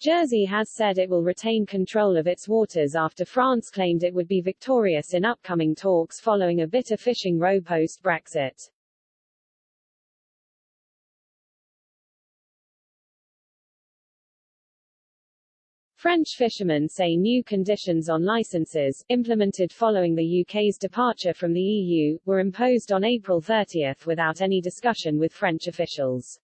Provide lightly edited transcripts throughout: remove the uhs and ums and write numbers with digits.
Jersey has said it will retain control of its waters after France claimed it would be victorious in upcoming talks following a bitter fishing row post-Brexit. French fishermen say new conditions on licenses, implemented following the UK's departure from the EU, were imposed on April 30 without any discussion with French officials.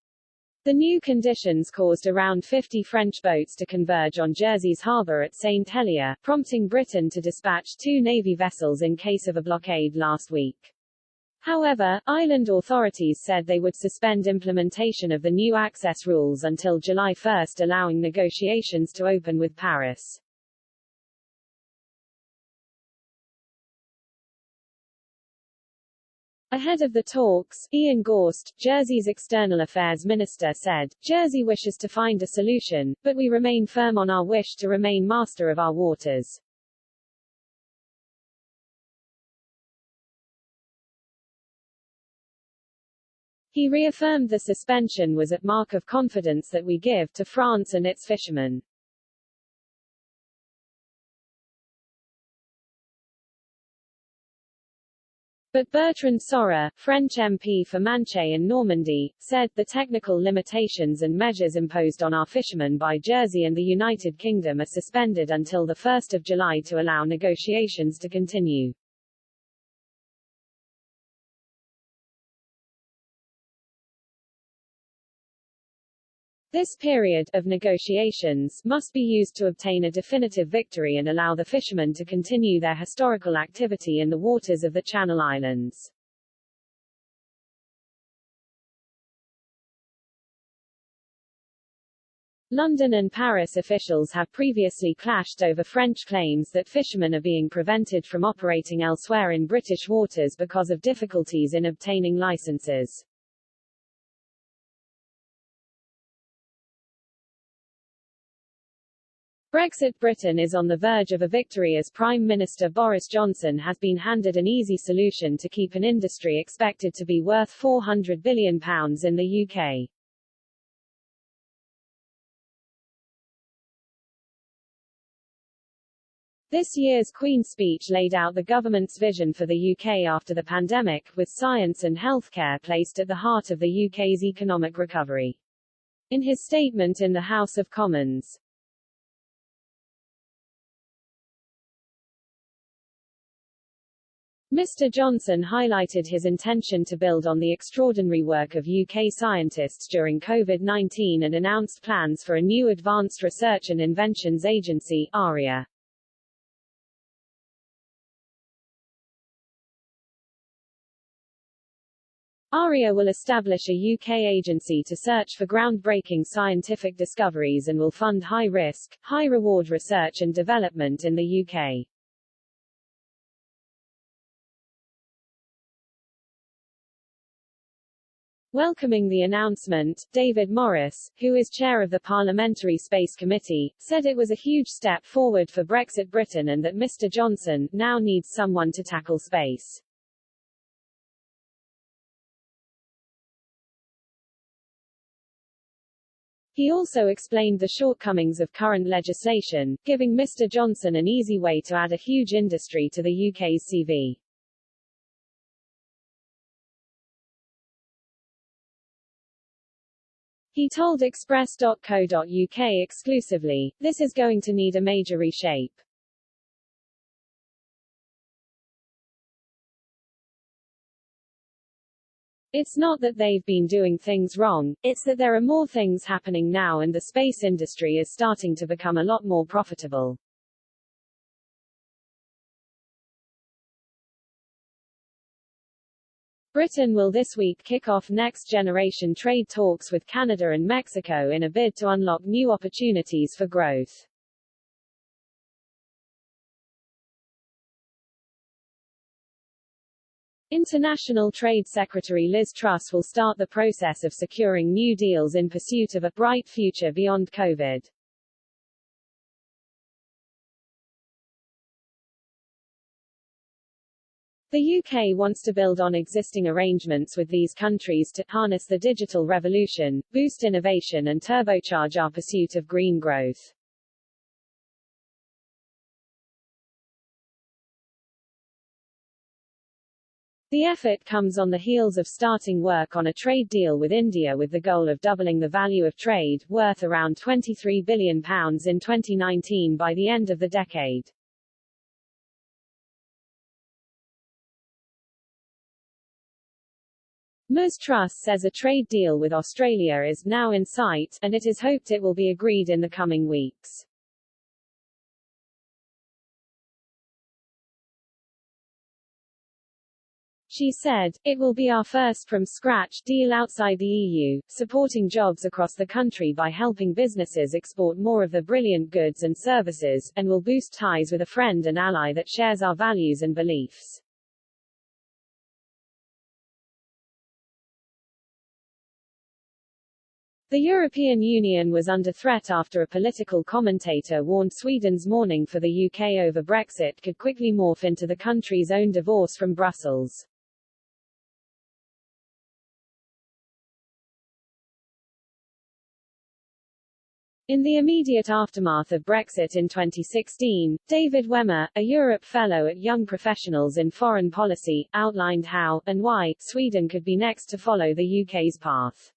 The new conditions caused around 50 French boats to converge on Jersey's harbour at St Helier, prompting Britain to dispatch 2 Navy vessels in case of a blockade last week. However, island authorities said they would suspend implementation of the new access rules until July 1, allowing negotiations to open with Paris. Ahead of the talks, Ian Gorst, Jersey's External Affairs Minister said, "Jersey wishes to find a solution, but we remain firm on our wish to remain master of our waters." He reaffirmed the suspension was a mark of confidence that we give to France and its fishermen. But Bertrand Sora, French MP for Manche and Normandy, said, "The technical limitations and measures imposed on our fishermen by Jersey and the United Kingdom are suspended until 1 July to allow negotiations to continue." This period of negotiations must be used to obtain a definitive victory and allow the fishermen to continue their historical activity in the waters of the Channel Islands. London and Paris officials have previously clashed over French claims that fishermen are being prevented from operating elsewhere in British waters because of difficulties in obtaining licenses. Brexit Britain is on the verge of a victory as Prime Minister Boris Johnson has been handed an easy solution to keep an industry expected to be worth £400 billion in the UK. This year's Queen's speech laid out the government's vision for the UK after the pandemic, with science and healthcare placed at the heart of the UK's economic recovery. In his statement in the House of Commons, Mr. Johnson highlighted his intention to build on the extraordinary work of UK scientists during COVID-19 and announced plans for a new Advanced Research and Inventions Agency, ARIA. ARIA will establish a UK agency to search for groundbreaking scientific discoveries and will fund high-risk, high-reward research and development in the UK. Welcoming the announcement, David Morris, who is chair of the Parliamentary Space Committee, said it was a huge step forward for Brexit Britain and that Mr. Johnson now needs someone to tackle space. He also explained the shortcomings of current legislation, giving Mr. Johnson an easy way to add a huge industry to the UK's CV. He told Express.co.uk exclusively, "This is going to need a major reshape." It's not that they've been doing things wrong, it's that there are more things happening now and the space industry is starting to become a lot more profitable. Britain will this week kick off next-generation trade talks with Canada and Mexico in a bid to unlock new opportunities for growth. International Trade Secretary Liz Truss will start the process of securing new deals in pursuit of a bright future beyond COVID. The UK wants to build on existing arrangements with these countries to harness the digital revolution, boost innovation and turbocharge our pursuit of green growth. The effort comes on the heels of starting work on a trade deal with India with the goal of doubling the value of trade, worth around £23 billion in 2019 by the end of the decade. Ms. Truss says a trade deal with Australia is now in sight, and it is hoped it will be agreed in the coming weeks. She said, "It will be our first from-scratch deal outside the EU, supporting jobs across the country by helping businesses export more of their brilliant goods and services, and will boost ties with a friend and ally that shares our values and beliefs." The European Union was under threat after a political commentator warned Sweden's mourning for the UK over Brexit could quickly morph into the country's own divorce from Brussels. In the immediate aftermath of Brexit in 2016, David Wemmer, a Europe Fellow at Young Professionals in Foreign Policy, outlined how, and why, Sweden could be next to follow the UK's path.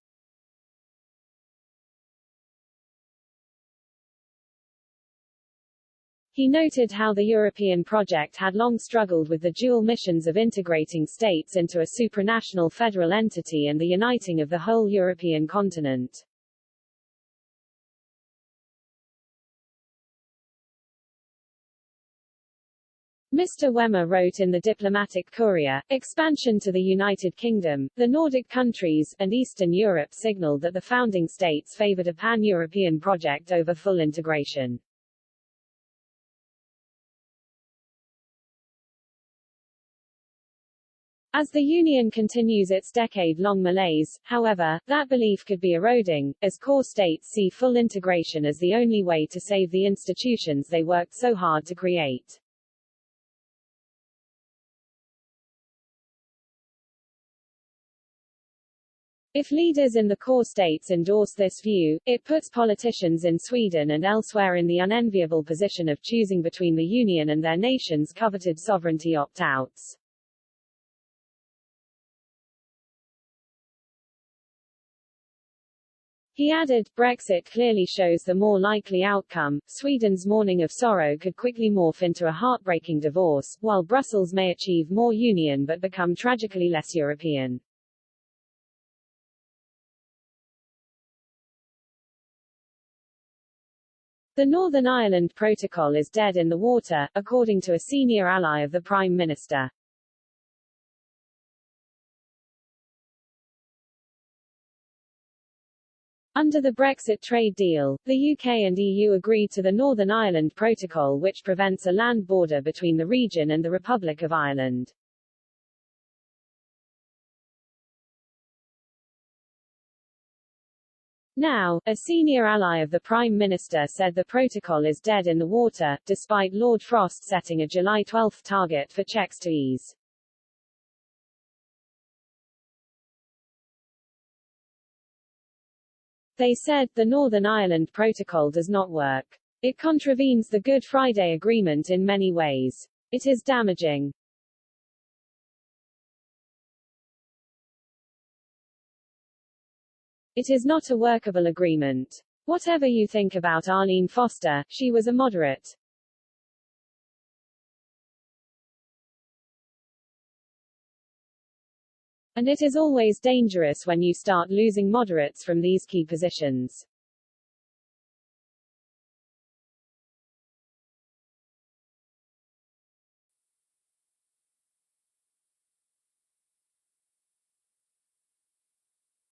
He noted how the European project had long struggled with the dual missions of integrating states into a supranational federal entity and the uniting of the whole European continent. Mr. Wemmer wrote in the Diplomatic Courier, "Expansion to the United Kingdom, the Nordic countries, and Eastern Europe signaled that the founding states favored a pan-European project over full integration." As the Union continues its decade-long malaise, however, that belief could be eroding, as core states see full integration as the only way to save the institutions they worked so hard to create. If leaders in the core states endorse this view, it puts politicians in Sweden and elsewhere in the unenviable position of choosing between the Union and their nation's coveted sovereignty opt-outs. He added, "Brexit clearly shows the more likely outcome. Sweden's mourning of sorrow could quickly morph into a heartbreaking divorce, while Brussels may achieve more union but become tragically less European." The Northern Ireland Protocol is dead in the water, according to a senior ally of the Prime Minister. Under the Brexit trade deal, the UK and EU agreed to the Northern Ireland Protocol, which prevents a land border between the region and the Republic of Ireland. Now, a senior ally of the Prime Minister said the protocol is dead in the water, despite Lord Frost setting a July 12 target for checks to ease. They said, "The Northern Ireland Protocol does not work. It contravenes the Good Friday Agreement in many ways. It is damaging. It is not a workable agreement. Whatever you think about Arlene Foster, she was a moderate. And it is always dangerous when you start losing moderates from these key positions."